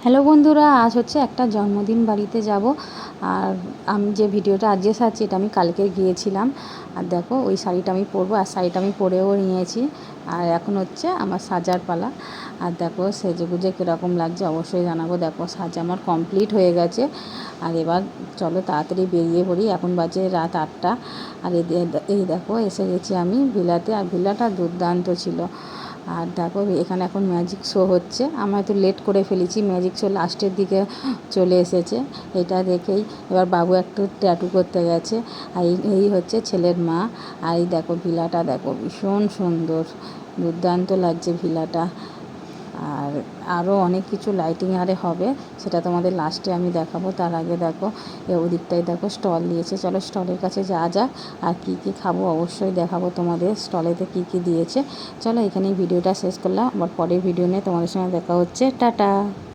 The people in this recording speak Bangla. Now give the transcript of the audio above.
হ্যালো বন্ধুরা, আজ হচ্ছে একটা জন্মদিন বাড়িতে যাব। আর আমি যে ভিডিওটা আজকে সারছি এটা আমি কালকে গিয়েছিলাম। আর দেখো ওই শাড়িটা আমি পরবো, আর শাড়িটা আমি পরেও নিয়েছি। আর এখন হচ্ছে আমার সাজার পালা। আর দেখো সেজেগুজে কীরকম লাগছে অবশ্যই জানাবো। দেখো সাজা আমার কমপ্লিট হয়ে গেছে। আর এবার চলো তাড়াতাড়ি বেরিয়ে পড়ি, এখন বাজে রাত 8টা। আর এই দেখো এসে গেছি আমি ভিলাতে। আর ভিলাটা দুর্দান্ত ছিল। আর দেখো এখানে এখন ম্যাজিক শো হচ্ছে। আমরা তো লেট করে ফেলেছি, ম্যাজিক শো লাস্টের দিকে চলে এসেছে। এটা দেখেই এবার বাবু একটু ট্যাটু করতে গেছে। আর এই হচ্ছে ছেলের মা। আর এই দেখো ভিলাটা দেখো, ভীষণ সুন্দর, দুর্দান্ত লাগছে ভিলাটা। আর আরও অনেক কিছু লাইটিং আরে হবে, সেটা তোমাদের লাস্টে আমি দেখাবো। তার আগে দেখো ওদিকটায় দেখো স্টল দিয়েছে, চলো স্টলের কাছে যাওয়া যাক। আর কী কী খাবো অবশ্যই দেখাবো তোমাদের, স্টলেতে কী কী দিয়েছে। চলো এখানেই ভিডিওটা শেষ করলাম, আবার পরের ভিডিও নিয়ে তোমাদের সঙ্গে দেখা হচ্ছে। টাটা।